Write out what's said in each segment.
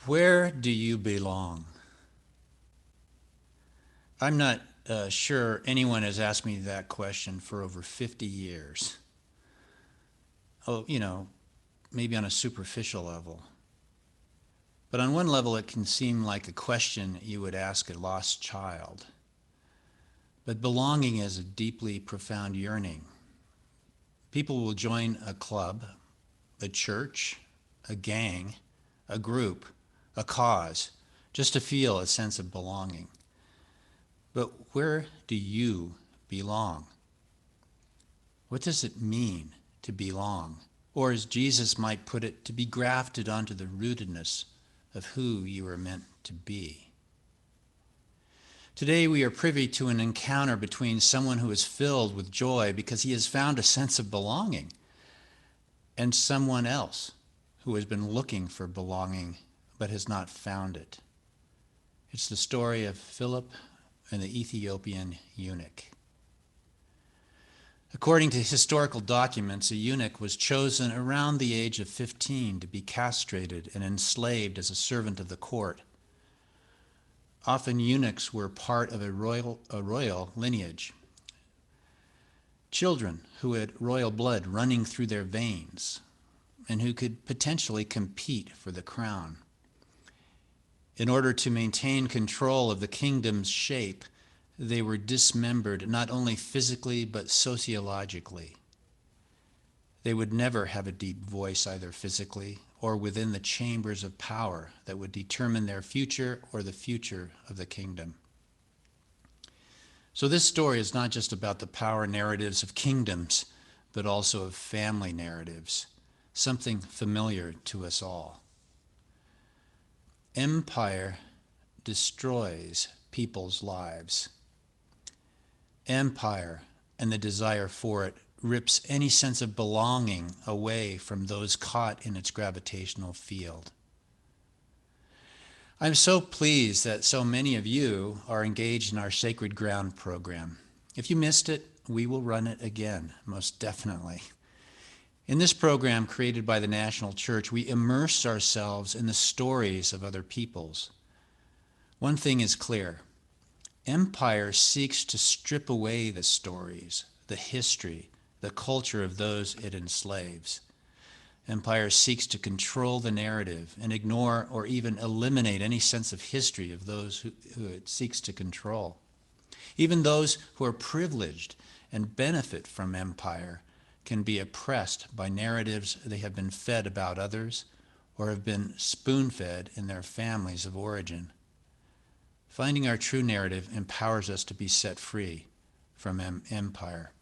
Where do you belong? I'm not sure anyone has asked me that question for over 50 years. Oh, maybe on a superficial level. But on one level, it can seem like a question you would ask a lost child. But belonging is a deeply profound yearning. People will join a club, a church, a gang, a group, a cause, just to feel a sense of belonging. But where do you belong? What does it mean to belong? Or as Jesus might put it, to be grafted onto the rootedness of who you are meant to be. Today we are privy to an encounter between someone who is filled with joy because he has found a sense of belonging and someone else who has been looking for belonging but has not found it. It's the story of Philip and the Ethiopian eunuch. According to historical documents, a eunuch was chosen around the age of 15 to be castrated and enslaved as a servant of the court. Often eunuchs were part of a royal lineage. Children who had royal blood running through their veins and who could potentially compete for the crown. In order to maintain control of the kingdom's shape, they were dismembered not only physically but sociologically. They would never have a deep voice either physically or within the chambers of power that would determine their future or the future of the kingdom. So this story is not just about the power narratives of kingdoms, but also of family narratives, something familiar to us all. Empire destroys people's lives. Empire and the desire for it rips any sense of belonging away from those caught in its gravitational field. I'm so pleased that so many of you are engaged in our Sacred Ground program. If you missed it, we will run it again, most definitely. In this program created by the National Church, we immerse ourselves in the stories of other peoples. One thing is clear. Empire seeks to strip away the stories, the history, the culture of those it enslaves. Empire seeks to control the narrative and ignore or even eliminate any sense of history of those who it seeks to control. Even those who are privileged and benefit from empire can be oppressed by narratives they have been fed about others or have been spoon-fed in their families of origin. Finding our true narrative empowers us to be set free from empire.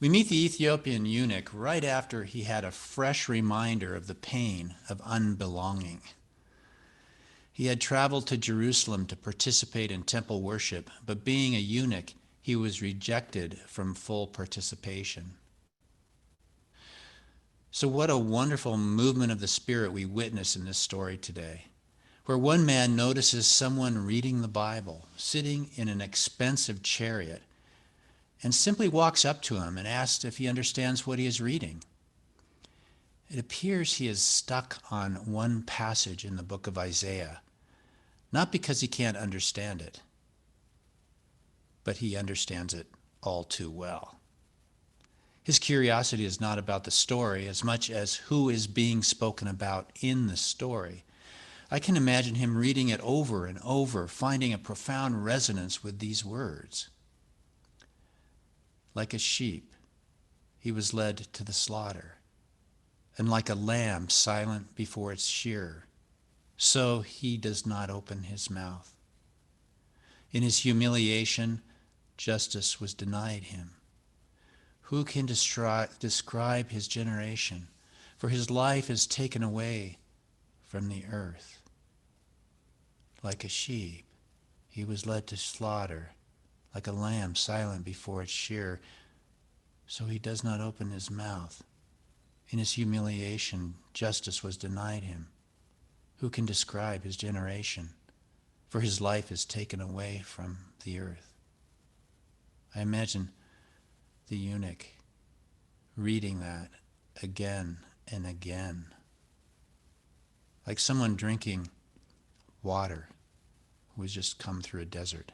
We meet the Ethiopian eunuch right after he had a fresh reminder of the pain of unbelonging. He had traveled to Jerusalem to participate in temple worship, but being a eunuch, he was rejected from full participation. So what a wonderful movement of the Spirit we witness in this story today, where one man notices someone reading the Bible, sitting in an expensive chariot, and simply walks up to him and asks if he understands what he is reading. It appears he is stuck on one passage in the book of Isaiah, not because he can't understand it, but he understands it all too well. His curiosity is not about the story as much as who is being spoken about in the story. I can imagine him reading it over and over, finding a profound resonance with these words. Like a sheep, he was led to the slaughter, and like a lamb silent before its shearer, so he does not open his mouth. In his humiliation, justice was denied him. Who can describe his generation? For his life is taken away from the earth. Like a sheep, he was led to slaughter, like a lamb silent before its shearer, so he does not open his mouth. In his humiliation, justice was denied him. Who can describe his generation? For his life is taken away from the earth. I imagine the eunuch reading that again and again. like someone drinking water who has just come through a desert.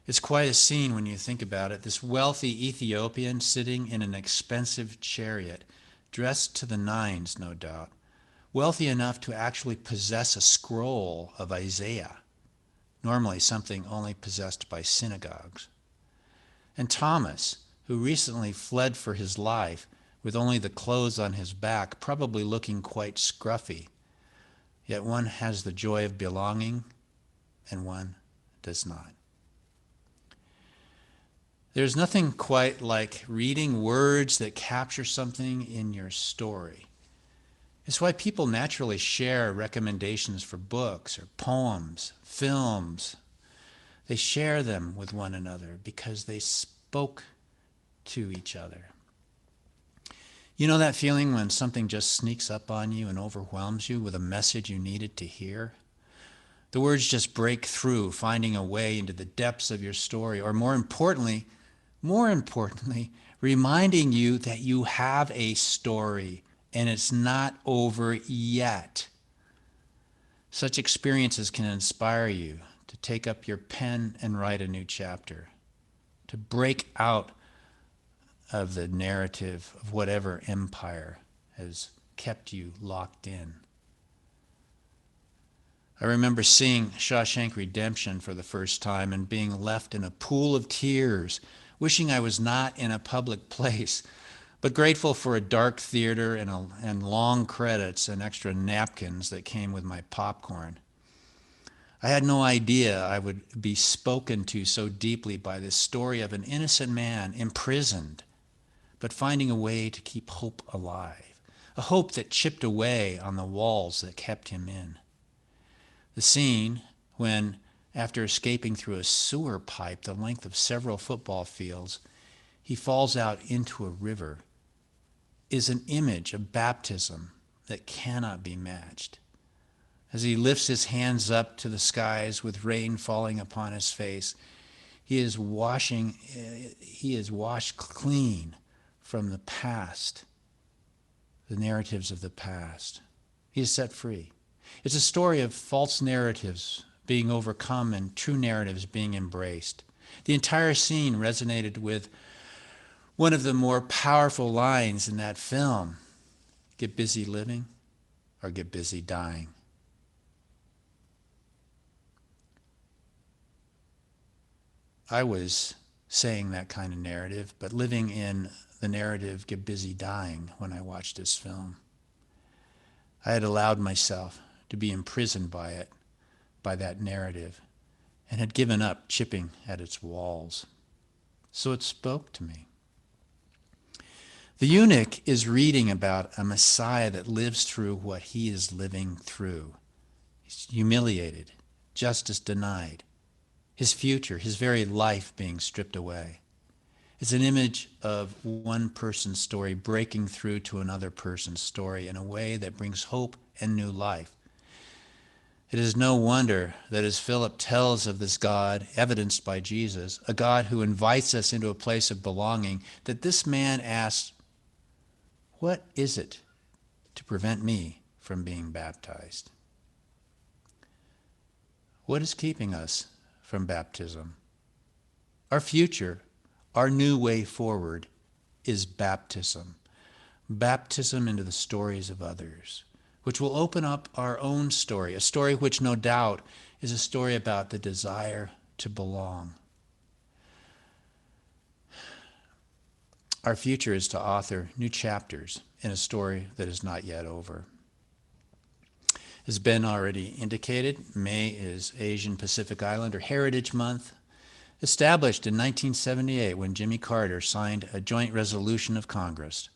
It's quite a scene when you think about it. This wealthy Ethiopian sitting in an expensive chariot, dressed to the nines, no doubt, wealthy enough to actually possess a scroll of Isaiah, normally something only possessed by synagogues. And Thomas, who recently fled for his life with only the clothes on his back, probably looking quite scruffy, yet one has the joy of belonging and one does not. There's nothing quite like reading words that capture something in your story. It's why people naturally share recommendations for books or poems, films. They share them with one another because they spoke to each other. You know that feeling when something just sneaks up on you and overwhelms you with a message you needed to hear? The words just break through, finding a way into the depths of your story, or more importantly, reminding you that you have a story and it's not over yet. Such experiences can inspire you to take up your pen and write a new chapter, to break out of the narrative of whatever empire has kept you locked in. I remember seeing Shawshank Redemption for the first time and being left in a pool of tears, wishing I was not in a public place, but grateful for a dark theater and long credits and extra napkins that came with my popcorn. I had no idea I would be spoken to so deeply by this story of an innocent man imprisoned, but finding a way to keep hope alive, a hope that chipped away on the walls that kept him in. The scene when, after escaping through a sewer pipe the length of several football fields, he falls out into a river, is an image of baptism that cannot be matched. As he lifts his hands up to the skies with rain falling upon his face, he is washed clean from the past, the narratives of the past. He is set free. It's a story of false narratives being overcome and true narratives being embraced. The entire scene resonated with one of the more powerful lines in that film: get busy living or get busy dying. I was saying that kind of narrative, but living in the narrative get busy dying when I watched this film. I had allowed myself to be imprisoned by it, by that narrative, and had given up chipping at its walls. So it spoke to me. The eunuch is reading about a Messiah that lives through what he is living through. He's humiliated, justice denied, his future, his very life being stripped away. It's an image of one person's story breaking through to another person's story in a way that brings hope and new life. It is no wonder that as Philip tells of this God, evidenced by Jesus, a God who invites us into a place of belonging, that this man asks, "What is it to prevent me from being baptized?" What is keeping us from baptism? Our future, our new way forward is baptism. Baptism into the stories of others, which will open up our own story, a story which no doubt is a story about the desire to belong. Our future is to author new chapters in a story that is not yet over. As Ben already indicated, May is Asian Pacific Islander Heritage Month, established in 1978 when Jimmy Carter signed a joint resolution of Congress.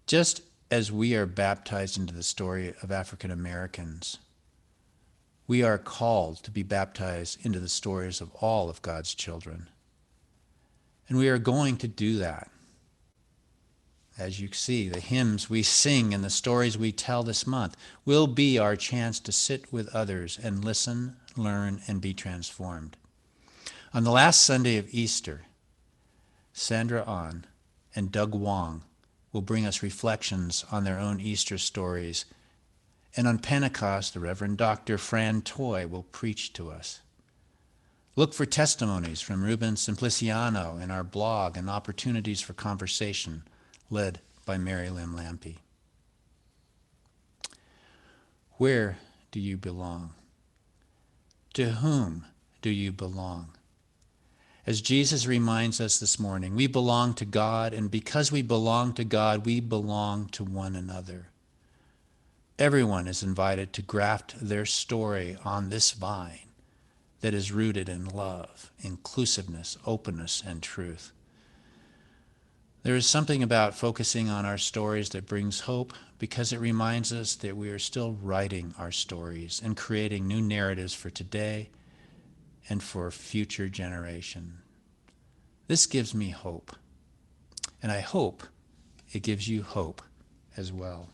Just as we are baptized into the story of African Americans, we are called to be baptized into the stories of all of God's children. And we are going to do that. As you see, the hymns we sing and the stories we tell this month will be our chance to sit with others and listen, learn, and be transformed. On the last Sunday of Easter, Sandra Ahn and Doug Wong will bring us reflections on their own Easter stories. And on Pentecost, the Reverend Dr. Fran Toy will preach to us. Look for testimonies from Ruben Simpliciano in our blog and opportunities for conversation led by Mary Lim Lampe. Where do you belong? To whom do you belong? As Jesus reminds us this morning, we belong to God, and because we belong to God, we belong to one another. Everyone is invited to graft their story on this vine that is rooted in love, inclusiveness, openness, and truth. There is something about focusing on our stories that brings hope because it reminds us that we are still writing our stories and creating new narratives for today and for future generation. This gives me hope, and I hope it gives you hope as well.